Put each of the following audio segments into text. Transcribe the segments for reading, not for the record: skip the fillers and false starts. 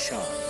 शान।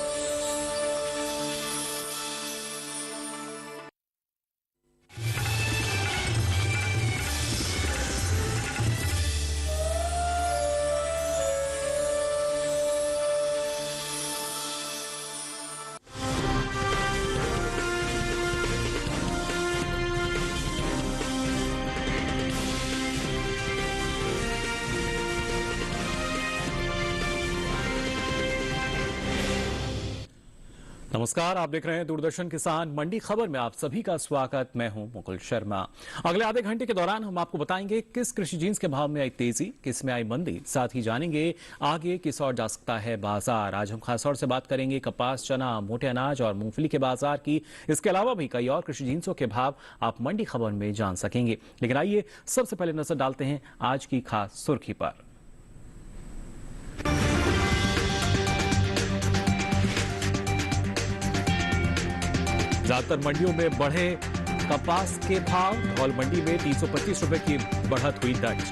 नमस्कार, आप देख रहे हैं दूरदर्शन किसान मंडी खबर में आप सभी का स्वागत। मैं हूं मुकुल शर्मा। अगले आधे घंटे के दौरान हम आपको बताएंगे किस कृषि जींस के भाव में आई तेजी, किस में आई मंदी, साथ ही जानेंगे आगे किस ओर जा सकता है बाजार। आज हम खासतौर से बात करेंगे कपास, चना, मोटे अनाज और मूंगफली के बाजार की। इसके अलावा भी कई और कृषि जींसों के भाव आप मंडी खबर में जान सकेंगे। लेकिन आइए सबसे पहले नजर डालते हैं आज की खास सुर्खी पर। ज्यादातर मंडियों में बढ़े कपास के भाव। धौल मंडी में 325 रुपए की बढ़त हुई दर्ज।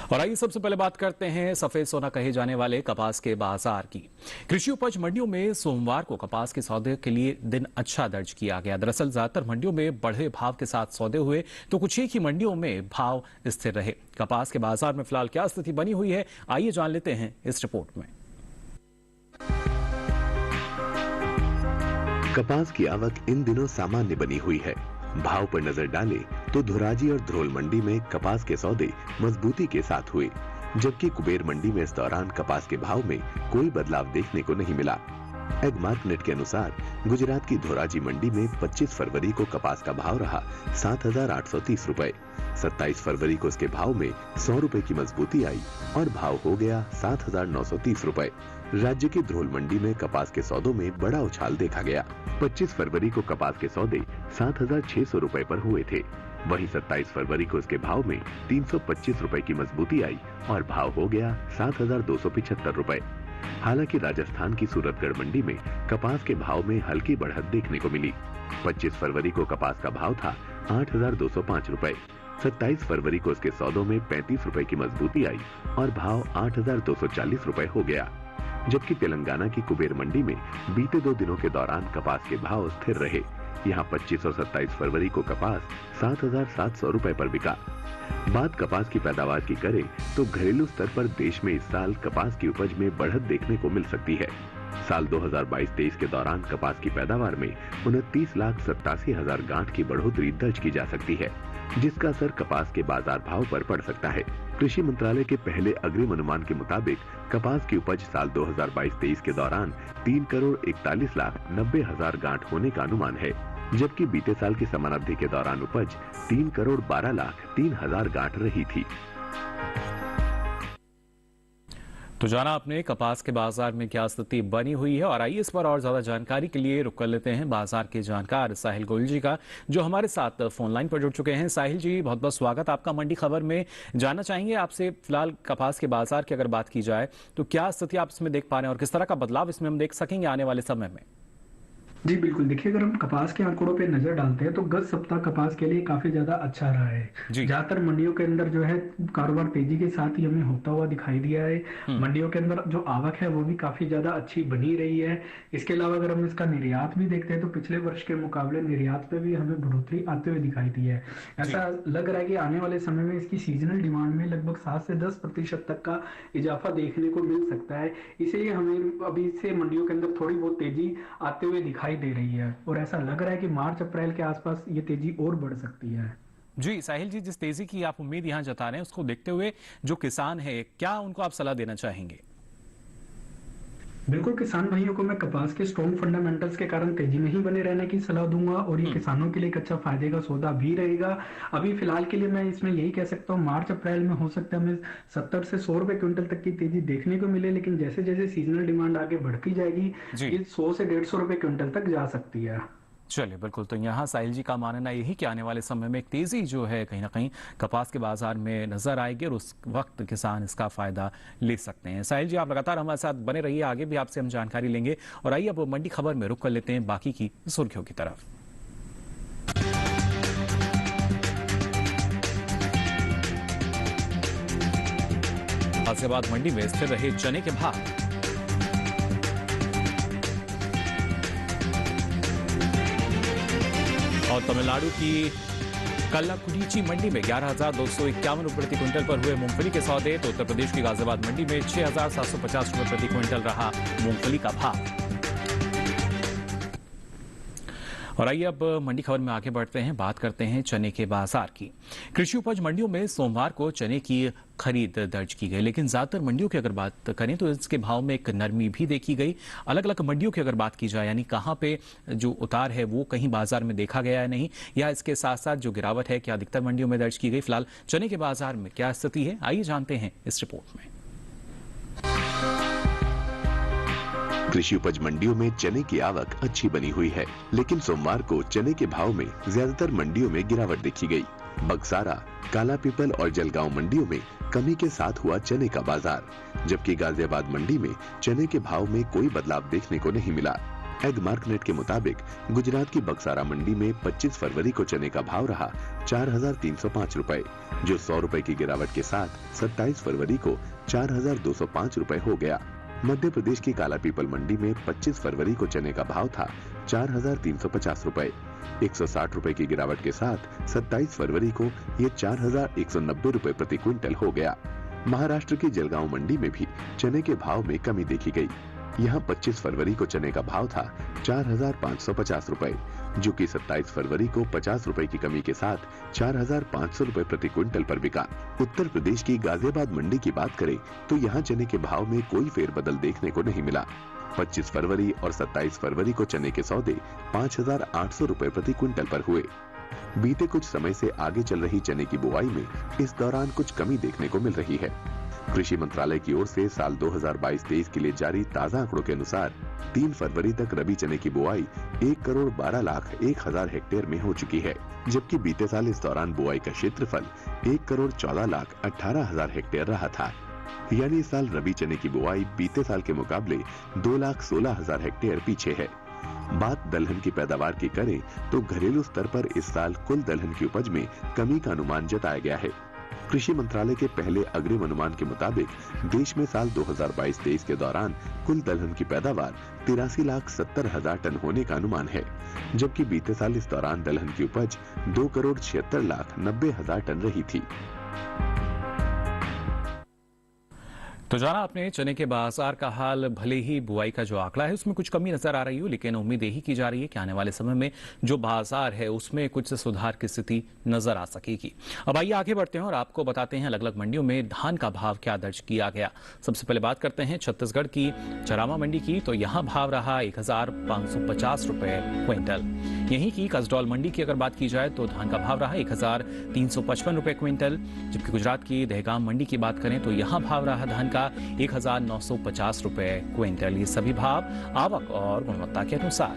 और आइए सबसे पहले बात करते हैं सफेद सोना कहे जाने वाले कपास के बाजार की। कृषि उपज मंडियों में सोमवार को कपास के सौदे के लिए दिन अच्छा दर्ज किया गया। दरअसल ज्यादातर मंडियों में बढ़े भाव के साथ सौदे हुए, तो कुछ एक ही मंडियों में भाव स्थिर रहे। कपास के बाजार में फिलहाल क्या स्थिति बनी हुई है, आइए जान लेते हैं इस रिपोर्ट में। कपास की आवक इन दिनों सामान्य बनी हुई है। भाव पर नजर डालें तो धोराजी और ध्रोल मंडी में कपास के सौदे मजबूती के साथ हुए, जबकि कुबेर मंडी में इस दौरान कपास के भाव में कोई बदलाव देखने को नहीं मिला। एग मार्केट के अनुसार गुजरात की धोराजी मंडी में 25 फरवरी को कपास का भाव रहा 7,830 रुपए। 27 फरवरी को इसके भाव में 100 रुपए की मजबूती आई और भाव हो गया 7,930 रुपए। राज्य की ध्रोल मंडी में कपास के सौदों में बड़ा उछाल देखा गया। 25 फरवरी को कपास के सौदे 7,600 रुपए पर हुए थे। वहीं 27 फरवरी को इसके भाव में 325 रुपए की मजबूती आई और भाव हो गया 7,275 रुपए। हालांकि राजस्थान की सूरतगढ़ मंडी में कपास के भाव में हल्की बढ़त देखने को मिली। 25 फरवरी को कपास का भाव था 8,205 रुपए। 27 फरवरी को इसके सौदों में 35 रुपए की मजबूती आई और भाव 8,240 रुपए हो गया। जबकि तेलंगाना की कुबेर मंडी में बीते 2 दिनों के दौरान कपास के भाव स्थिर रहे। यहां 25 और 27 फरवरी को कपास 7,700 रुपए पर बिका। बात कपास की पैदावार की करें तो घरेलू स्तर पर देश में इस साल कपास की उपज में बढ़त देखने को मिल सकती है। साल 2022-23 के दौरान कपास की पैदावार में 29,87,000 गांठ की बढ़ोतरी दर्ज की जा सकती है, जिसका असर कपास के बाजार भाव पर पड़ सकता है। कृषि मंत्रालय के पहले अग्रिम अनुमान के मुताबिक कपास की उपज साल 2022-23 के दौरान 3,41,90,000 गांठ होने का अनुमान है, जबकि बीते साल की समान अवधि के दौरान उपज 3,12,03,000 गांठ रही थी। तो जाना आपने कपास के बाजार में क्या स्थिति बनी हुई है, और आइए इस पर और ज्यादा जानकारी के लिए रुक कर लेते हैं बाजार के जानकार साहिल गोयल जी का, जो हमारे साथ फोन लाइन पर जुड़ चुके हैं। साहिल जी, बहुत बहुत स्वागत आपका मंडी खबर में। जानना चाहेंगे आपसे फिलहाल कपास के बाजार की अगर बात की जाए तो क्या स्थिति आप इसमें देख पा रहे हैं और किस तरह का बदलाव इसमें हम देख सकेंगे आने वाले समय में? जी बिल्कुल, देखिए अगर हम कपास के आंकड़ों पे नजर डालते हैं तो गत सप्ताह कपास के लिए काफी ज्यादा अच्छा रहा है। ज्यादातर मंडियों के अंदर जो है कारोबार तेजी के साथ ही हमें होता हुआ दिखाई दिया है। मंडियों के अंदर जो आवक है वो भी काफी ज्यादा अच्छी बनी रही है। इसके अलावा अगर हम इसका निर्यात भी देखते हैं तो पिछले वर्ष के मुकाबले निर्यात पे भी हमें बढ़ोतरी आते हुए दिखाई दी है। ऐसा लग रहा है कि आने वाले समय में इसकी सीजनल डिमांड में लगभग 7 से 10% तक का इजाफा देखने को मिल सकता है। इसीलिए हमें अभी से मंडियों के अंदर थोड़ी बहुत तेजी आते हुए दिखाई दे रही है और ऐसा लग रहा है कि मार्च अप्रैल के आसपास ये तेजी और बढ़ सकती है। जी साहिल जी, जिस तेजी की आप उम्मीद यहां जता रहे हैं उसको देखते हुए जो किसान है, क्या उनको आप सलाह देना चाहेंगे? बिल्कुल, किसान भाइयों को मैं कपास के स्ट्रॉन्ग फंडामेंटल्स के कारण तेजी में ही बने रहने की सलाह दूंगा और ये किसानों के लिए एक अच्छा फायदे का सौदा भी रहेगा। अभी फिलहाल के लिए मैं इसमें यही कह सकता हूँ, मार्च अप्रैल में हो सकता है हमें 70 से 100 रुपए क्विंटल तक की तेजी देखने को मिले, लेकिन जैसे जैसे सीजनल डिमांड आगे बढ़ती जाएगी ये 100 से 150 रुपए क्विंटल तक जा सकती है। चलिए बिल्कुल, तो यहाँ साहिल जी का मानना यही कि आने वाले समय में एक तेजी जो है कहीं ना कहीं कपास के बाजार में नजर आएगी और उस वक्त किसान इसका फायदा ले सकते हैं। साहिल जी, आप लगातार हमारे साथ बने रहिए, आगे भी आपसे हम जानकारी लेंगे। और आइए अब मंडी खबर में रुक कर लेते हैं बाकी की सुर्खियों की तरफ। गाजियाबाद मंडी में स्थिर रहे चने के भाव। और तमिलनाडु की कल्लाकुडीची मंडी में 11,251 रुपए प्रति क्विंटल पर हुए मूंगफली के सौदे। तो उत्तर प्रदेश की गाजियाबाद मंडी में 6,750 रुपए प्रति क्विंटल रहा मूंगफली का भाव। और आइए अब मंडी खबर में आगे बढ़ते हैं, बात करते हैं चने के बाजार की। कृषि उपज मंडियों में सोमवार को चने की खरीद दर्ज की गई, लेकिन ज्यादातर मंडियों की अगर बात करें तो इसके भाव में एक नरमी भी देखी गई। अलग अलग मंडियों की अगर बात की जाए, यानी कहां पे जो उतार है वो कहीं बाजार में देखा गया है नहीं, या इसके साथ साथ जो गिरावट है क्या अधिकतर मंडियों में दर्ज की गई। फिलहाल चने के बाजार में क्या स्थिति है, आइए जानते हैं इस रिपोर्ट में। कृषि उपज मंडियों में चने की आवक अच्छी बनी हुई है, लेकिन सोमवार को चने के भाव में ज्यादातर मंडियों में गिरावट देखी गई। बक्सारा, काला पीपल और जलगांव मंडियों में कमी के साथ हुआ चने का बाजार, जबकि गाजियाबाद मंडी में चने के भाव में कोई बदलाव देखने को नहीं मिला। एग मार्कनेट के मुताबिक गुजरात की बक्सारा मंडी में 25 फरवरी को चने का भाव रहा 4,305 रुपए, जो 100 रुपए की गिरावट के साथ 27 फरवरी को 4,205 रुपए हो गया। मध्य प्रदेश की काला पीपल मंडी में 25 फरवरी को चने का भाव था 4,350 रुपए, 160 रुपए की गिरावट के साथ 27 फरवरी को ये 4,190 रुपए प्रति क्विंटल हो गया। महाराष्ट्र की जलगांव मंडी में भी चने के भाव में कमी देखी गई। यहाँ 25 फरवरी को चने का भाव था 4,550 रुपए, जो कि 27 फरवरी को 50 रुपए की कमी के साथ 4,500 रुपए प्रति क्विंटल पर बिका। उत्तर प्रदेश की गाजियाबाद मंडी की बात करें तो यहाँ चने के भाव में कोई फेरबदल देखने को नहीं मिला। 25 फरवरी और 27 फरवरी को चने के सौदे 5,800 रुपए प्रति क्विंटल पर हुए। बीते कुछ समय से आगे चल रही चने की बुआई में इस दौरान कुछ कमी देखने को मिल रही है। कृषि मंत्रालय की ओर से साल 2022-23 के लिए जारी ताजा आंकड़ों के अनुसार 3 फरवरी तक रबी चने की बुआई 1,12,01,000 हेक्टेयर में हो चुकी है, जबकि बीते साल इस दौरान बुआई का क्षेत्रफल 1,14,18,000 हेक्टेयर रहा था। यानी इस साल रबी चने की बुआई बीते साल के मुकाबले 2,16,000 हेक्टेयर पीछे है। बात दलहन की पैदावार की करें तो घरेलू स्तर पर इस साल कुल दलहन की उपज में कमी का अनुमान जताया गया है। कृषि मंत्रालय के पहले अग्रिम अनुमान के मुताबिक देश में साल 2022-23 के दौरान कुल दलहन की पैदावार 83,70,000 टन होने का अनुमान है, जबकि बीते साल इस दौरान दलहन की उपज 2,76,90,000 टन रही थी। तो जाना आपने चने के बाजार का हाल। भले ही बुआई का जो आंकड़ा है उसमें कुछ कमी नजर आ रही हो, लेकिन उम्मीद यही की जा रही है कि आने वाले समय में जो बाजार है उसमें कुछ सुधार की स्थिति नजर आ सकेगी। अब आइए आगे बढ़ते हैं और आपको बताते हैं अलग अलग मंडियों में धान का भाव क्या दर्ज किया गया। सबसे पहले बात करते हैं छत्तीसगढ़ की चरामा मंडी की, तो यहाँ भाव रहा 1,550 रुपए क्विंटल। यहीं की कसडौल मंडी की अगर बात की जाए तो धान का भाव रहा 1,355 रुपए क्विंटल, जबकि गुजरात की दहगाम मंडी की बात करें तो यहाँ भाव रहा धान 1,950 रुपए क्विंटल। ये सभी भाव आवक और गुणवत्ता के अनुसार।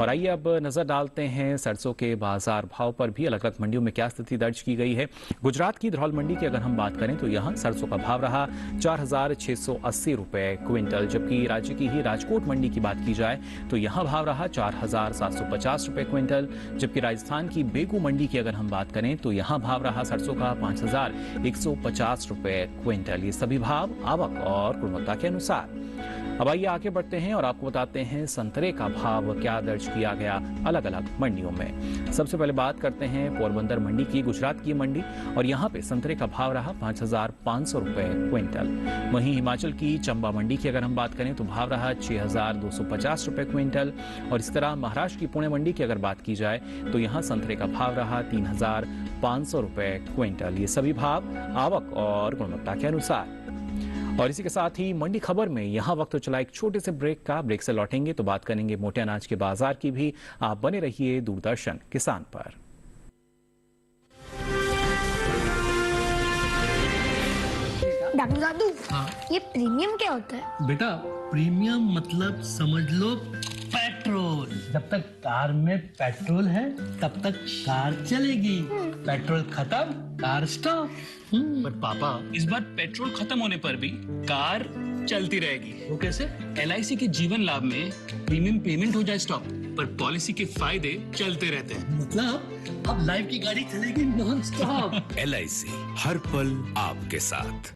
और आइए अब नजर डालते हैं सरसों के बाजार भाव पर भी अलग अलग मंडियों में क्या स्थिति दर्ज की गई है। गुजरात की धरौल मंडी की अगर हम बात करें तो यहाँ सरसों का भाव रहा 4,680 रुपए क्विंटल, जबकि राज्य की ही राजकोट मंडी की बात की जाए तो यहाँ भाव रहा 4,750 रुपए क्विंटल, जबकि राजस्थान की बेगू मंडी की अगर हम बात करें तो यहाँ भाव रहा सरसों का 5,150 रुपए क्विंटल। ये सभी भाव आवक और गुणवत्ता के अनुसार। अब आइए आगे बढ़ते हैं और आपको बताते हैं संतरे का भाव क्या दर्ज किया गया अलग अलग मंडियों में। सबसे पहले बात करते हैं पोरबंदर मंडी की, गुजरात की मंडी, और यहाँ पे संतरे का भाव रहा 5,500 रुपए क्विंटल। वहीं हिमाचल की चंबा मंडी की अगर हम बात करें तो भाव रहा 6,250 रुपए क्विंटल। और इस तरह महाराष्ट्र की पुणे मंडी की अगर बात की जाए तो यहाँ संतरे का भाव रहा 3,500 रुपए क्विंटल। ये सभी भाव आवक और गुणवत्ता के अनुसार। और इसी के साथ ही मंडी खबर में यहाँ वक्त तो चला एक छोटे से ब्रेक का। ब्रेक से लौटेंगे तो बात करेंगे मोटे अनाज के बाजार की भी। आप बने रहिए दूरदर्शन किसान पर। डॉक्टर दादू, ये प्रीमियम क्या होता है? बेटा प्रीमियम मतलब समझ लो पेट्रोल। जब तक कार में पेट्रोल है तब तक कार चलेगी, पेट्रोल खत्म कार स्टॉप। पर पापा इस बार पेट्रोल खत्म होने पर भी कार चलती रहेगी। वो कैसे? LIC के जीवन लाभ में प्रीमियम पेमेंट हो जाए स्टॉप, पर पॉलिसी के फायदे चलते रहते हैं। मतलब अब लाइफ की गाड़ी चलेगी नॉन स्टॉप। LIC हर पल आपके साथ।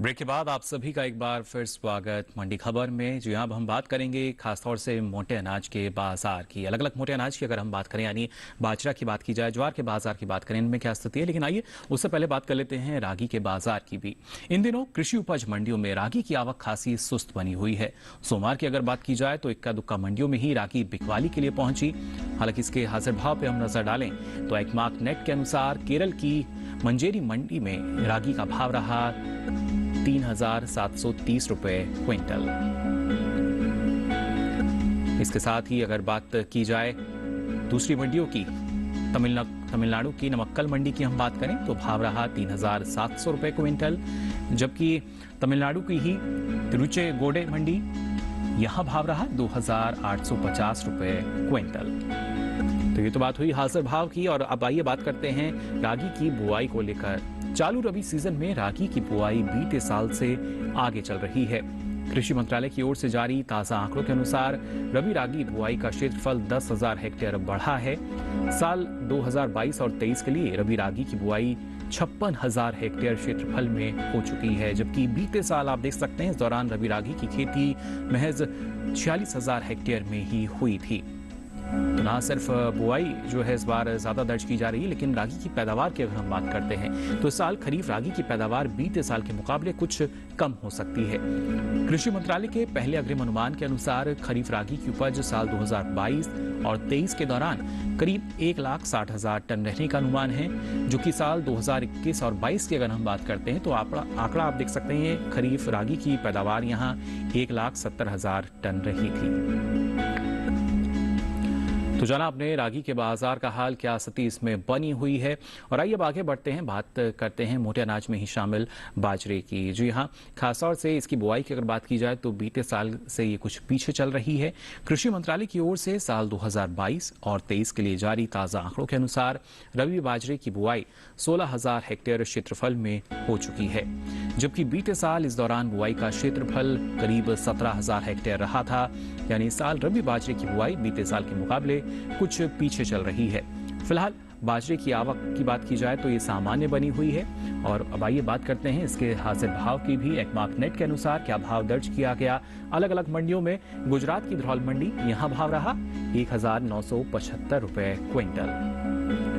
ब्रेक के बाद आप सभी का एक बार फिर स्वागत मंडी खबर में। जी अब हम बात करेंगे खासतौर से मोटे अनाज के बाजार की। अलग अलग मोटे अनाज की अगर हम बात करें, यानी बाजरा की बात की जाए, ज्वार के बाजार की बात करें, इनमें क्या स्थिति है। लेकिन आइए उससे पहले बात कर लेते हैं रागी के बाजार की भी। इन दिनों कृषि उपज मंडियों में रागी की आवक खासी सुस्त बनी हुई है। सोमवार की अगर बात की जाए तो इक्का दुक्का मंडियों में ही रागी बिकवाली के लिए पहुंची। हालांकि इसके हाजिर भाव पे हम नजर डालें तो एकमार्क नेट के अनुसार केरल की मंजेरी मंडी में रागी का भाव रहा 3,730 रुपए क्विंटल। इसके साथ ही अगर बात की जाए दूसरी मंडियों की, तमिलनाडु की नमक्कल मंडी की हम बात करें तो भाव रहा 3,700 रुपए क्विंटल, जबकि तमिलनाडु की ही तिरुचेगोडे मंडी, यहां भाव रहा 2,850 रुपए क्विंटल। तो ये तो बात हुई हाजिर भाव की, और अब आइए बात करते हैं रागी की बुआई को लेकर। चालू रबी सीजन में रागी की बुआई बीते साल से आगे चल रही है। कृषि मंत्रालय की ओर से जारी ताजा आंकड़ों के अनुसार रबी रागी बुआई का क्षेत्रफल 10,000 हेक्टेयर बढ़ा है। साल 2022 और 23 के लिए रबी रागी की बुआई 56,000 हेक्टेयर क्षेत्रफल में हो चुकी है, जबकि बीते साल आप देख सकते हैं इस दौरान रबी रागी की खेती महज 46,000 हेक्टेयर में ही हुई थी। तो ना सिर्फ बुआई जो है इस बार ज्यादा दर्ज की जा रही है, लेकिन रागी की पैदावार की अगर हम बात करते हैं तो इस साल खरीफ रागी की पैदावार बीते साल के मुकाबले कुछ कम हो सकती है। कृषि मंत्रालय के पहले अग्रिम अनुमान के अनुसार खरीफ रागी की उपज साल 2022 और 23 के दौरान करीब 1,60,000 टन रहने का अनुमान है, जो कि साल 2021 और 22 की अगर हम बात करते हैं तो आंकड़ा आप देख सकते हैं, खरीफ रागी की पैदावार यहाँ 1,70,000 टन रही थी। तो जाना आपने रागी के बाजार का हाल, क्या स्थिति इसमें बनी हुई है। और आइए अब आगे बढ़ते हैं, बात करते हैं मोटे अनाज में ही शामिल बाजरे की। जी हाँ, खासतौर से इसकी बुआई की अगर बात की जाए तो बीते साल से ये कुछ पीछे चल रही है। कृषि मंत्रालय की ओर से साल 2022 और 23 के लिए जारी ताजा आंकड़ों के अनुसार रबी बाजरे की बुआई 16,000 हेक्टेयर क्षेत्रफल में हो चुकी है, जबकि बीते साल इस दौरान बुआई का क्षेत्रफल करीब 17,000 हेक्टेयर रहा था। यानी इस साल रबी बाजरे की बुआई बीते साल के मुकाबले कुछ पीछे चल रही है। फिलहाल बाजरे की आवक की बात की जाए तो ये सामान्य बनी हुई है। और अब आइए बात करते हैं इसके हाजिर भाव की भी। एकमार्क नेट के अनुसार क्या भाव दर्ज किया गया अलग अलग मंडियों में। गुजरात की धरौल मंडी, यहाँ भाव रहा 1,975 रुपए क्विंटल।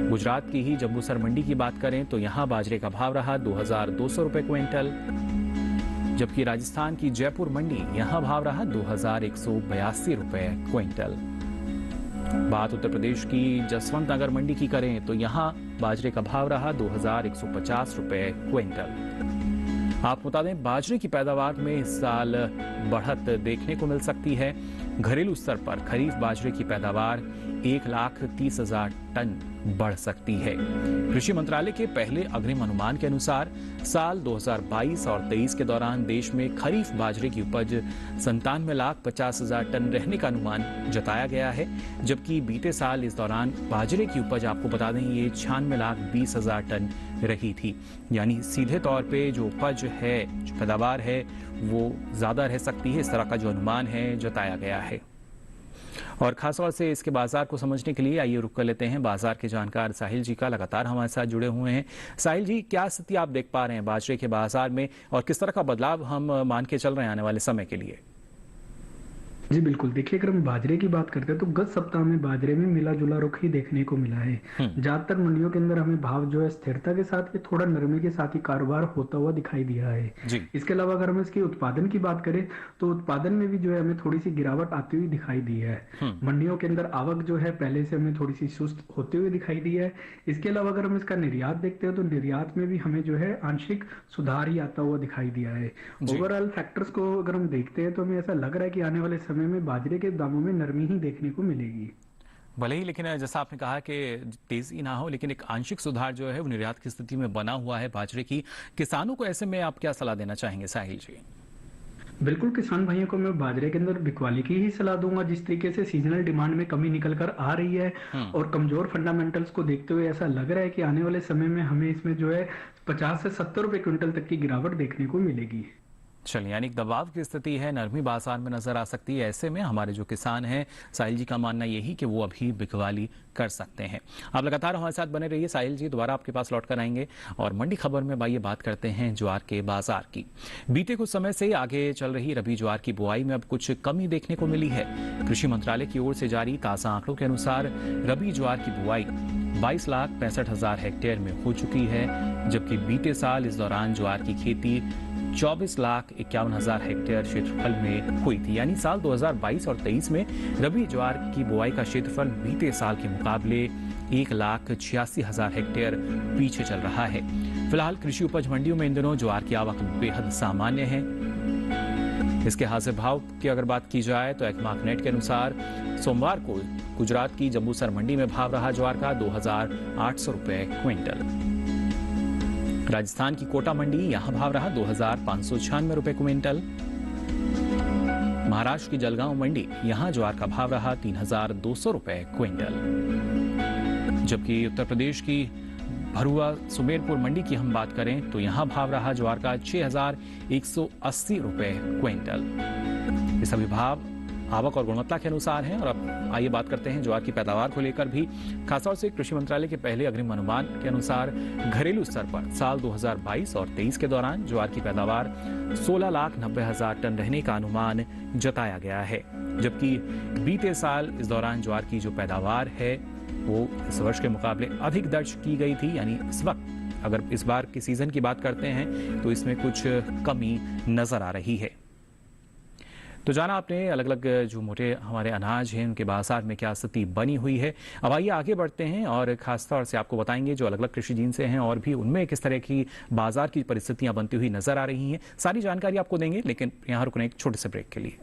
गुजरात की ही जम्बूसर मंडी की बात करें तो यहाँ बाजरे का भाव रहा 2,200 रुपए क्विंटल, जबकि राजस्थान की जयपुर मंडी, यहाँ भाव रहा 2,182 रुपए क्विंटल। बात उत्तर प्रदेश की जसवंत नगर मंडी की करें तो यहाँ बाजरे का भाव रहा 2,150 रुपए क्विंटल। आपको बता दें बाजरे की पैदावार में इस साल बढ़त देखने को मिल सकती है। घरेलू स्तर पर खरीफ बाजरे की पैदावार 1,30,000 टन बढ़ सकती है। कृषि मंत्रालय के पहले अग्रिम अनुमान के अनुसार साल 2022 और 23 के दौरान देश में खरीफ बाजरे की उपज 97,50,000 टन रहने का अनुमान जताया गया है, जबकि बीते साल इस दौरान बाजरे की उपज आपको बता दें ये 96,20,000 टन रही थी। यानी सीधे तौर पे जो उपज है, जो पैदावार है, वो ज्यादा रह सकती है, इस तरह का जो अनुमान है जताया गया है। और खासतौर से इसके बाजार को समझने के लिए आइए रुक कर लेते हैं बाजार के जानकार साहिल जी का, लगातार हमारे साथ जुड़े हुए हैं। साहिल जी, क्या स्थिति आप देख पा रहे हैं बाजरे के बाजार में, और किस तरह का बदलाव हम मान के चल रहे हैं आने वाले समय के लिए? जी बिल्कुल, देखिए अगर हम बाजरे की बात करते हैं तो गत सप्ताह में बाजरे में मिला जुला रुख ही देखने को मिला है। ज्यादातर मंडियों के अंदर हमें भाव जो है स्थिरता के साथ में थोड़ा नरमी के साथ ही कारोबार होता हुआ दिखाई दिया है। इसके अलावा अगर हम इसके उत्पादन की बात करें तो उत्पादन में भी जो है हमें थोड़ी सी गिरावट आती हुई दिखाई दी है। मंडियों के अंदर आवक जो है पहले से हमें थोड़ी सी सुस्त होते हुए दिखाई दी है। इसके अलावा अगर हम इसका निर्यात देखते हैं तो निर्यात में भी हमें जो है आंशिक सुधार ही आता हुआ दिखाई दिया है। ओवरऑल फैक्टर्स को अगर हम देखते हैं तो हमें ऐसा लग रहा है कि आने वाले समय में बाजरे के दामों में नरमी ही देखने को मिलेगी। भले ही, लेकिन जैसा आपने कहा कि तेजी ना हो, लेकिन एक आंशिक सुधार जो है वो निर्यात की स्थिति में बना हुआ है बाजरे की। किसानों को ऐसे में आप क्या सलाह देना चाहेंगे साहिल जी? बिल्कुल, किसान भाइयों को मैं बाजरे के अंदर बिकवाली की ही सलाह दूंगा। जिस तरीके से सीजनल डिमांड में कमी निकल कर आ रही है और कमजोर फंडामेंटल्स को देखते हुए ऐसा लग रहा है कि आने वाले समय में हमें इसमें जो है 50 से 70 रुपए क्विंटल तक की गिरावट देखने को मिलेगी। चलिए, यानी दबाव की स्थिति है, नरमी बाजार में नजर आ सकती है। ऐसे में हमारे जो किसान हैं, साहिल जी का मानना यही कि वो अभी बिकवाली कर सकते हैं। आप लगातार हमारे साथ बने रहिए। साहिल जी दोबारा आपके पास लौट कर आएंगे और मंडी खबर में आइए बात करते हैं ज्वार के बाजार की। बीते कुछ समय से आगे चल रही रबी ज्वार की बुआई में अब कुछ कमी देखने को मिली है। कृषि मंत्रालय की ओर से जारी ताजा आंकड़ों के अनुसार रबी ज्वार की बुआई 22,65,000 हेक्टेयर में हो चुकी है, जबकि बीते साल इस दौरान ज्वार की खेती 24,51,000 हेक्टेयर क्षेत्रफल में हुई थी। यानी साल 2022 और 23 में रबी ज्वार की बुआई का क्षेत्रफल बीते साल के मुकाबले 1,86,000 हेक्टेयर पीछे चल रहा है। फिलहाल कृषि उपज मंडियों में इन दिनों ज्वार की आवक बेहद सामान्य है। इसके हाजिर भाव की अगर बात की जाए तो एक्मार्क नेट के अनुसार सोमवार को गुजरात की जंबूसर मंडी में भाव रहा ज्वार का 2,800 रुपए क्विंटल। राजस्थान की कोटा मंडी यहां भाव रहा 2,596 रुपए क्विंटल। महाराष्ट्र की जलगांव मंडी यहां ज्वार का भाव रहा 3,200 रुपए क्विंटल। जबकि उत्तर प्रदेश की भरुआ सुमेरपुर मंडी की हम बात करें तो यहां भाव रहा ज्वार का 6,180 रुपए क्विंटल। ये सभी भाव आवक और गुणवत्ता के अनुसार हैं। और अब आइए बात करते हैं ज्वार की पैदावार को लेकर भी। खासतौर से कृषि मंत्रालय के पहले अग्रिम अनुमान के अनुसार घरेलू स्तर पर साल 2022 और 23 के दौरान ज्वार की पैदावार 16,90,000 टन रहने का अनुमान जताया गया है। जबकि बीते साल इस दौरान ज्वार की जो पैदावार है वो इस वर्ष के मुकाबले अधिक दर्ज की गई थी। यानी इस वक्त अगर इस बार की सीजन की बात करते हैं तो इसमें कुछ कमी नजर आ रही है। तो जाना आपने अलग अलग जो मोटे हमारे अनाज हैं उनके बाजार में क्या स्थिति बनी हुई है। अब आइए आगे बढ़ते हैं और खासतौर से आपको बताएंगे जो अलग अलग कृषि जिनसे हैं और भी उनमें किस तरह की बाजार की परिस्थितियां बनती हुई नजर आ रही हैं। सारी जानकारी आपको देंगे, लेकिन यहाँ रुकने एक छोटे से ब्रेक के लिए।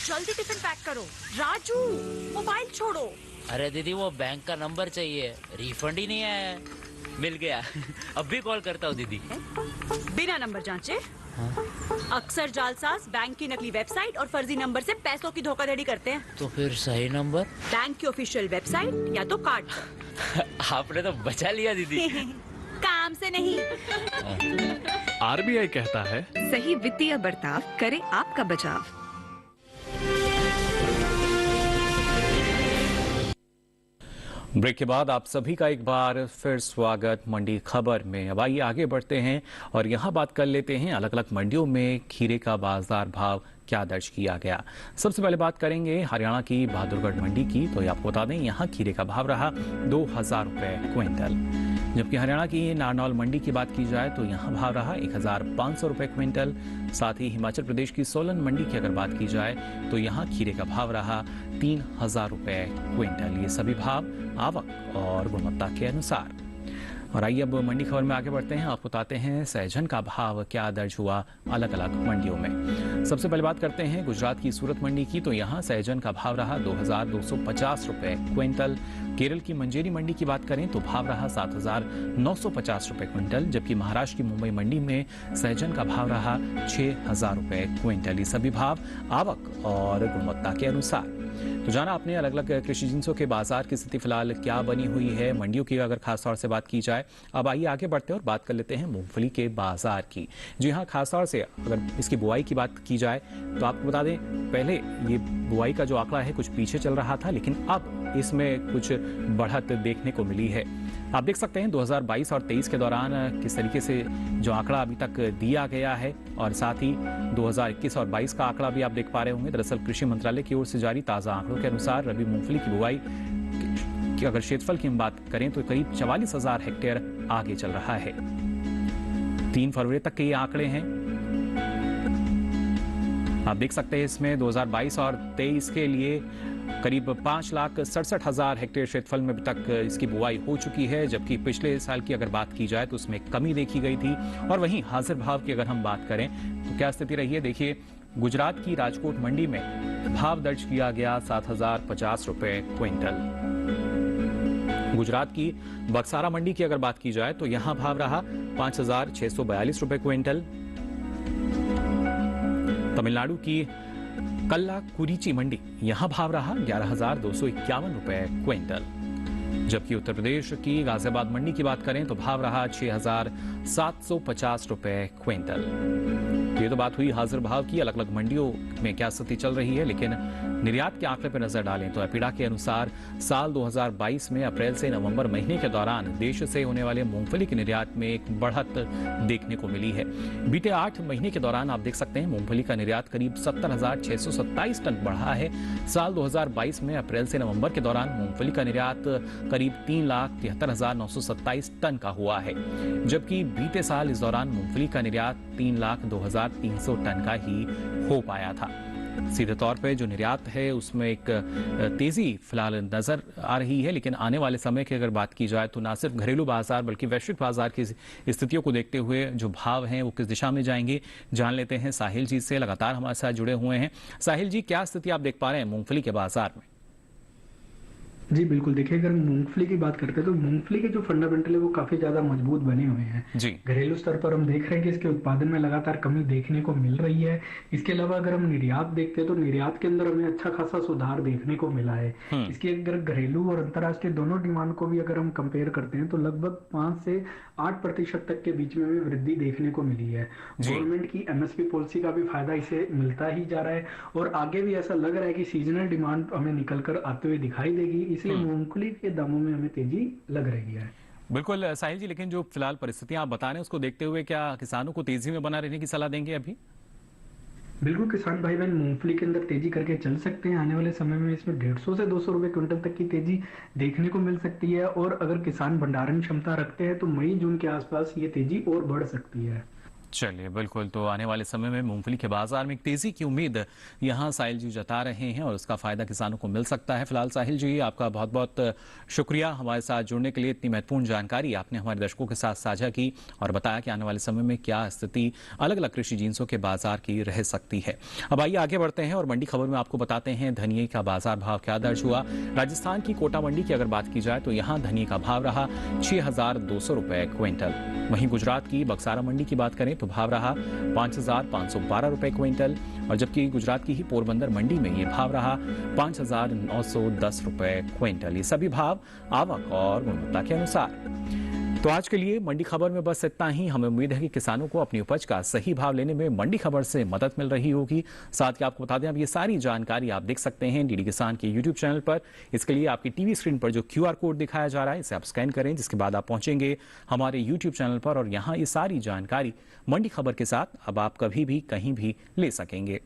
जल्दी टिफिन पैक करो। राजू मोबाइल छोड़ो। अरे दीदी वो बैंक का नंबर चाहिए, रिफंड ही नहीं आया है। मिल गया। अब भी कॉल करता हूँ दीदी। बिना नंबर जांचे? अक्सर जालसाज बैंक की नकली वेबसाइट और फर्जी नंबर से पैसों की धोखाधड़ी करते हैं। तो फिर सही नंबर? बैंक की ऑफिशियल वेबसाइट या तो कार्ड पर। आपने तो बचा लिया दीदी। काम से नहीं। आरबीआई कहता है सही वित्तीय बर्ताव करे आपका बचाव। ब्रेक के बाद आप सभी का एक बार फिर स्वागत मंडी खबर में। अब आइए आगे बढ़ते हैं और यहाँ बात कर लेते हैं अलग अलग मंडियों में खीरे का बाजार भाव क्या दर्ज किया गया। सबसे पहले बात करेंगे हरियाणा की बहादुरगढ़ मंडी की। तो ये आपको बता दें यहाँ खीरे का भाव रहा 2,000 रुपए क्विंटल। जबकि हरियाणा की नारनौल मंडी की बात की जाए तो यहाँ भाव रहा 1,500 रुपए क्विंटल। साथ ही हिमाचल प्रदेश की सोलन मंडी की अगर बात की जाए तो यहाँ खीरे का भाव रहा 3,000 रुपए क्विंटल। ये सभी भाव आवक और गुणवत्ता के अनुसार। और आइए अब मंडी खबर में आगे बढ़ते हैं। आपको बताते हैं सहजन का भाव क्या दर्ज हुआ अलग अलग मंडियों में। सबसे पहले बात करते हैं गुजरात की सूरत मंडी की। तो यहाँ सहजन का भाव रहा 2,250 रुपए क्विंटल। केरल की मंजेरी मंडी की बात करें तो भाव रहा 7,950 रुपए क्विंटल। जबकि महाराष्ट्र की मुंबई मंडी में सहजन का भाव रहा 6,000 रुपए क्विंटल। ये सभी भाव आवक और गुणवत्ता के अनुसार। तो जाना आपने अलग अलग कृषि जिनसों के बाजार की स्थिति फिलहाल क्या बनी हुई है मंडियों की अगर खासतौर से बात की जाए। अब आइए आगे बढ़ते हैं और बात कर लेते हैं मूंगफली के बाजार की। जी हाँ, खासतौर से अगर इसकी बुआई की बात की जाए तो आपको बता दें पहले ये बुआई का जो आंकड़ा है कुछ पीछे चल रहा था, लेकिन अब इसमें कुछ बढ़त देखने को मिली है। आप देख सकते हैं 2022 और 23 के दौरान किस तरीके से जो आंकड़ा अभी तक दिया गया है और साथ ही 2021 और 22 का आंकड़ा भी आप देख पा रहे होंगे। दरअसल कृषि मंत्रालय की ओर से जारी ताजा आंकड़ों के अनुसार रबी मूंगफली की बुआई की अगर क्षेत्रफल की हम बात करें तो करीब 44,000 हेक्टेयर आगे चल रहा है। 3 फरवरी तक के ये आंकड़े हैं। आप देख सकते हैं इसमें 2022 और 23 के लिए करीब 5,67,000 हेक्टेयर क्षेत्रफल में अभी तक इसकी बुआई हो चुकी है। जबकि पिछले साल की अगर बात की जाए तो उसमें कमी देखी गई थी। और वहीं हाजिर भाव की अगर हम बात करें तो क्या स्थिति रही है, देखिए गुजरात की राजकोट मंडी में भाव दर्ज किया गया 7,050 रुपए क्विंटल। गुजरात की बक्सारा मंडी की अगर बात की जाए तो यहां भाव रहा 5,642 रुपए क्विंटल। तमिलनाडु की कल्लाकुरिची मंडी यहां भाव रहा 11,251 रुपए क्विंटल। जबकि उत्तर प्रदेश की गाजियाबाद मंडी की बात करें तो भाव रहा 6,750 रुपए क्विंटल। ये तो बात हुई हाजिर भाव की। अलग अलग मंडियों में क्या स्थिति चल रही है, लेकिन निर्यात के आंकड़े पर नजर डालें तो एपीडा के अनुसार साल 2022 में अप्रैल से नवंबर महीने के दौरान देश से होने वाले मूंगफली के निर्यात में एक बढ़त देखने को मिली है। बीते 8 महीने के दौरान आप देख सकते हैं मूंगफली का निर्यात करीब 70,627 टन बढ़ा है। साल 2022 में अप्रैल से नवंबर के दौरान मूंगफली का निर्यात करीब 3,73,927 टन का हुआ है, जबकि बीते साल इस दौरान मूंगफली का निर्यात 3,02,300 टन का ही हो पाया था। सीधे तौर पे जो निर्यात है उसमें एक तेजी फिलहाल नजर आ रही है, लेकिन आने वाले समय की अगर बात की जाए तो ना सिर्फ घरेलू बाजार बल्कि वैश्विक बाजार की स्थितियों को देखते हुए जो भाव हैं वो किस दिशा में जाएंगे, जान लेते हैं साहिल जी से। लगातार हमारे साथ जुड़े हुए हैं। साहिल जी, क्या स्थिति आप देख पा रहे हैं मूंगफली के बाजार में? जी बिल्कुल, देखिए अगर मूंगफली की बात करते हैं तो मूंगफली के जो फंडामेंटल है वो काफी ज्यादा मजबूत बने हुए हैं जी। घरेलू स्तर पर हम देख रहे हैं कि इसके उत्पादन में लगातार कमी देखने को मिल रही है। इसके अलावा अगर हम निर्यात देखते हैं तो निर्यात के अंदर हमें अच्छा खासा सुधार देखने को मिला है। इसकी अगर घरेलू और अंतर्राष्ट्रीय दोनों डिमांड को भी अगर हम कंपेयर करते हैं तो लगभग 5 से 8% तक के बीच में भी वृद्धि देखने को मिली है। गवर्नमेंट की एमएसपी पॉलिसी का भी फायदा इसे मिलता ही जा रहा है और आगे भी ऐसा लग रहा है कि सीजनल डिमांड हमें निकल कर आते हुए दिखाई देगी, इसलिए मूंगफली के दामों में हमें तेजी लग रही है। बिल्कुल साहिल जी, लेकिन जो फिलहाल परिस्थितियां आप बता रहे हैं उसको देखते हुए क्या किसानों को तेजी में बना रहने की सलाह देंगे अभी? बिल्कुल, किसान भाई बहन मूंगफली के अंदर तेजी करके चल सकते हैं। आने वाले समय में इसमें 150 से 200 रुपए क्विंटल तक की तेजी देखने को मिल सकती है और अगर किसान भंडारण क्षमता रखते हैं तो मई जून के आसपास ये तेजी और बढ़ सकती है। चलिए, बिल्कुल, तो आने वाले समय में मूंगफली के बाजार में एक तेजी की उम्मीद यहां साहिल जी जता रहे हैं और उसका फायदा किसानों को मिल सकता है। फिलहाल साहिल जी, आपका बहुत बहुत शुक्रिया हमारे साथ जुड़ने के लिए। इतनी महत्वपूर्ण जानकारी आपने हमारे दर्शकों के साथ साझा की और बताया कि आने वाले समय में क्या स्थिति अलग अलग कृषि जिन्सों के बाजार की रह सकती है। अब आइए आगे बढ़ते हैं और मंडी खबर में आपको बताते हैं धनिये का बाजार भाव क्या दर्ज हुआ। राजस्थान की कोटा मंडी की अगर बात की जाए तो यहाँ धनिये का भाव रहा 6,200 रुपए क्विंटल। वहीं गुजरात की बक्सारा मंडी की बात करें तो भाव रहा 5,512 रुपए क्विंटल और जबकि गुजरात की ही पोरबंदर मंडी में ये भाव रहा 5,910 रुपए क्विंटल। ये सभी भाव आवक और गुणवत्ता के अनुसार। तो आज के लिए मंडी खबर में बस इतना ही। हमें उम्मीद है कि किसानों को अपनी उपज का सही भाव लेने में मंडी खबर से मदद मिल रही होगी। साथ ही आपको बता दें, अब ये सारी जानकारी आप देख सकते हैं डीडी किसान के यूट्यूब चैनल पर। इसके लिए आपकी टीवी स्क्रीन पर जो QR कोड दिखाया जा रहा है इसे आप स्कैन करें, जिसके बाद आप पहुंचेंगे हमारे यूट्यूब चैनल पर और यहाँ ये सारी जानकारी मंडी खबर के साथ अब आप कभी भी कहीं भी ले सकेंगे।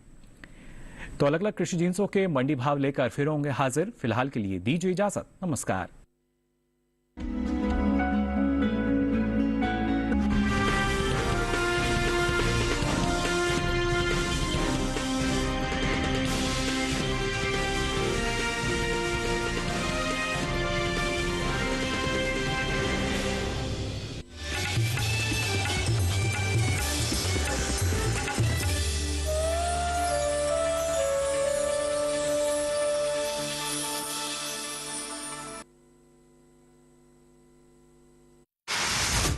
तो अलग अलग कृषि जिन्सों के मंडी भाव लेकर फिर होंगे हाजिर। फिलहाल के लिए दीजिए इजाजत, नमस्कार।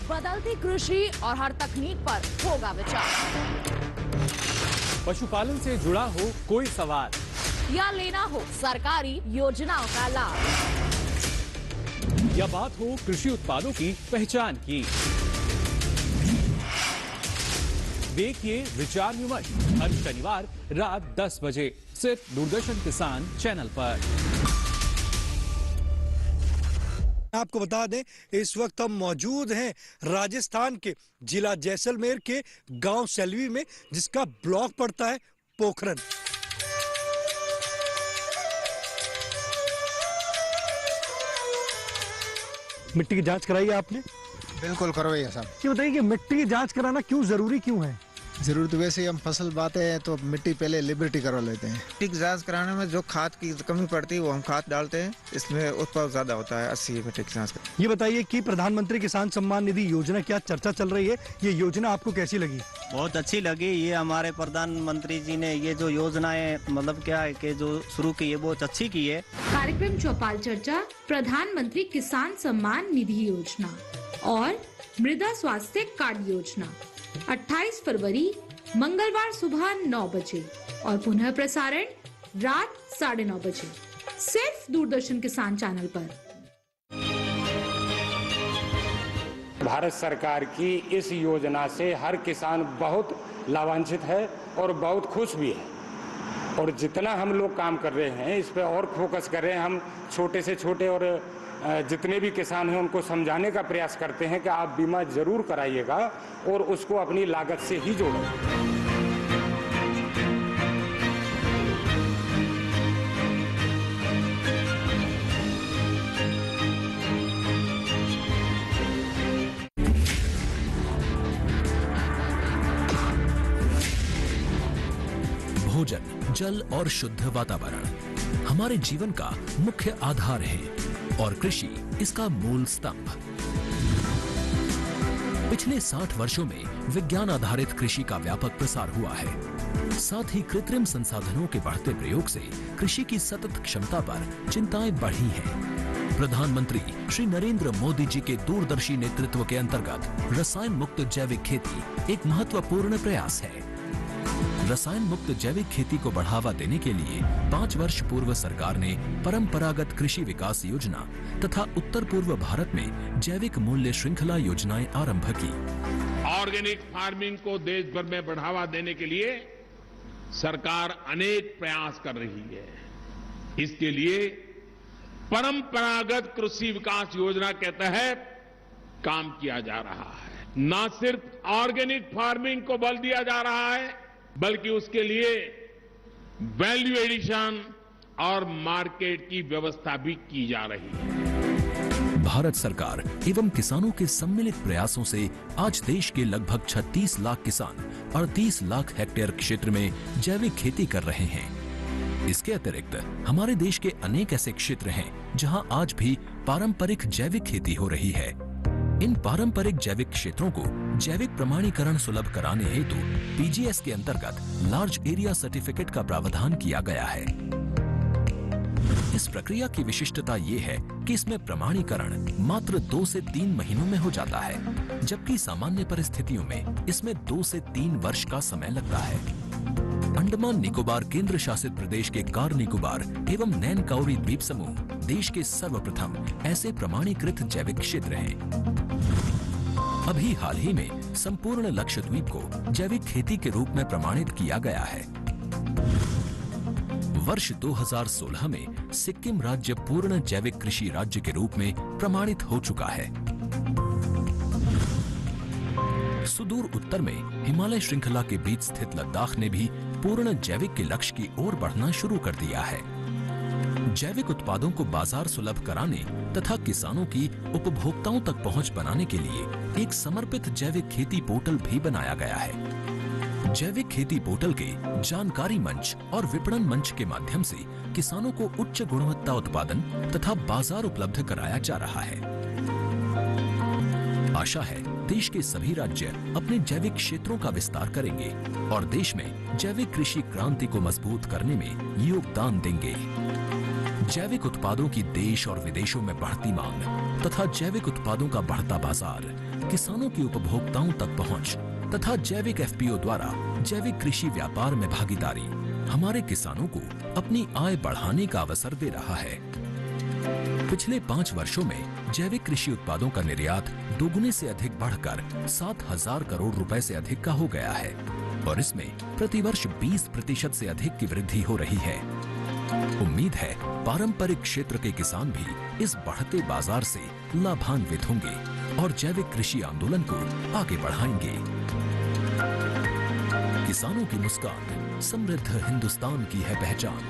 बदलती कृषि और हर तकनीक पर होगा विचार। पशुपालन से जुड़ा हो कोई सवाल या लेना हो सरकारी योजनाओं का लाभ, या बात हो कृषि उत्पादों की पहचान की, देखिए विचार विमर्श हर शनिवार रात 10 बजे सिर्फ दूरदर्शन किसान चैनल पर। आपको बता दें, इस वक्त हम मौजूद हैं राजस्थान के जिला जैसलमेर के गांव सेल्वी में, जिसका ब्लॉक पड़ता है पोखरन। मिट्टी की जांच कराई है आपने? बिल्कुल करवाई है साहब। ये बताइए कि मिट्टी की जांच कराना क्यों जरूरी क्यों है? जरूरत वैसे ही हम फसल बाते हैं तो मिट्टी पहले लिबर्टी करवा लेते हैं। मिट्टी की जांच कराने में जो खाद की कमी पड़ती है वो हम खाद डालते हैं, इसमें उत्पादन ज्यादा होता है। 80 मिट्टी की जांच। ये बताइए कि प्रधानमंत्री किसान सम्मान निधि योजना क्या चर्चा चल रही है, ये योजना आपको कैसी लगी? बहुत अच्छी लगी। ये हमारे प्रधानमंत्री जी ने ये जो योजनाएं मतलब क्या है कि जो शुरू की है बहुत अच्छी की है। कार्यक्रम चौपाल चर्चा प्रधानमंत्री किसान सम्मान निधि योजना और मृदा स्वास्थ्य कार्ड योजना 28 फरवरी मंगलवार सुबह 9 बजे और पुनः प्रसारण रात 9:30 बजे सिर्फ दूरदर्शन किसान चैनल पर। भारत सरकार की इस योजना से हर किसान बहुत लाभान्वित है और बहुत खुश भी है। और जितना हम लोग काम कर रहे हैं इस पे और फोकस कर रहे हैं। हम छोटे से छोटे और जितने भी किसान हैं उनको समझाने का प्रयास करते हैं कि आप बीमा जरूर कराइएगा और उसको अपनी लागत से ही जोड़ें। भोजन, जल और शुद्ध वातावरण हमारे जीवन का मुख्य आधार है और कृषि इसका मूल स्तंभ। पिछले 60 वर्षों में विज्ञान आधारित कृषि का व्यापक प्रसार हुआ है। साथ ही कृत्रिम संसाधनों के बढ़ते प्रयोग से कृषि की सतत क्षमता पर चिंताएं बढ़ी हैं। प्रधानमंत्री श्री नरेंद्र मोदी जी के दूरदर्शी नेतृत्व के अंतर्गत रसायन मुक्त जैविक खेती एक महत्वपूर्ण प्रयास है। रसायन मुक्त जैविक खेती को बढ़ावा देने के लिए 5 वर्ष पूर्व सरकार ने परंपरागत कृषि विकास योजना तथा उत्तर पूर्व भारत में जैविक मूल्य श्रृंखला योजनाएं आरंभ की। ऑर्गेनिक फार्मिंग को देश भर में बढ़ावा देने के लिए सरकार अनेक प्रयास कर रही है। इसके लिए परंपरागत कृषि विकास योजना के तहत काम किया जा रहा है। न सिर्फ ऑर्गेनिक फार्मिंग को बल दिया जा रहा है बल्कि उसके लिए वैल्यू एडिशन और मार्केट की व्यवस्था भी की जा रही है। भारत सरकार एवं किसानों के सम्मिलित प्रयासों से आज देश के लगभग 36 लाख किसान 38 लाख हेक्टेयर क्षेत्र में जैविक खेती कर रहे हैं। इसके अतिरिक्त हमारे देश के अनेक ऐसे क्षेत्र हैं जहां आज भी पारंपरिक जैविक खेती हो रही है। इन पारंपरिक जैविक क्षेत्रों को जैविक प्रमाणीकरण सुलभ कराने हेतु पीजीएस के अंतर्गत लार्ज एरिया सर्टिफिकेट का प्रावधान किया गया है। इस प्रक्रिया की विशिष्टता ये है कि इसमें प्रमाणीकरण मात्र 2 से 3 महीनों में हो जाता है, जबकि सामान्य परिस्थितियों में इसमें 2 से 3 वर्ष का समय लगता है। अंडमान निकोबार केंद्र शासित प्रदेश के कार निकोबार एवं नैन काउरी द्वीप समूह देश के सर्वप्रथम ऐसे प्रमाणीकृत जैविक क्षेत्र हैं। अभी हाल ही में संपूर्ण लक्षद्वीप को जैविक खेती के रूप में प्रमाणित किया गया है। वर्ष 2016 में सिक्किम राज्य पूर्ण जैविक कृषि राज्य के रूप में प्रमाणित हो चुका है। सुदूर उत्तर में हिमालय श्रृंखला के बीच स्थित लद्दाख ने भी पूर्ण जैविक के लक्ष्य की ओर बढ़ना शुरू कर दिया है। जैविक उत्पादों को बाजार सुलभ कराने तथा किसानों की उपभोक्ताओं तक पहुंच बनाने के लिए एक समर्पित जैविक खेती पोर्टल भी बनाया गया है। जैविक खेती पोर्टल के जानकारी मंच और विपणन मंच के माध्यम से किसानों को उच्च गुणवत्ता उत्पादन तथा बाजार उपलब्ध कराया जा रहा है। आशा है देश के सभी राज्य अपने जैविक क्षेत्रों का विस्तार करेंगे और देश में जैविक कृषि क्रांति को मजबूत करने में योगदान देंगे। जैविक उत्पादों की देश और विदेशों में बढ़ती मांग तथा जैविक उत्पादों का बढ़ता बाजार, किसानों की उपभोक्ताओं तक पहुंच तथा जैविक एफपीओ द्वारा जैविक कृषि व्यापार में भागीदारी हमारे किसानों को अपनी आय बढ़ाने का अवसर दे रहा है। पिछले 5 वर्षों में जैविक कृषि उत्पादों का निर्यात दोगुने से अधिक बढ़कर 7,000 करोड़ रुपए से अधिक का हो गया है और इसमें प्रतिवर्ष 20% से अधिक की वृद्धि हो रही है। उम्मीद है पारंपरिक क्षेत्र के किसान भी इस बढ़ते बाजार से लाभान्वित होंगे और जैविक कृषि आंदोलन को आगे बढ़ाएंगे। किसानों की मुस्कान समृद्ध हिंदुस्तान की है पहचान।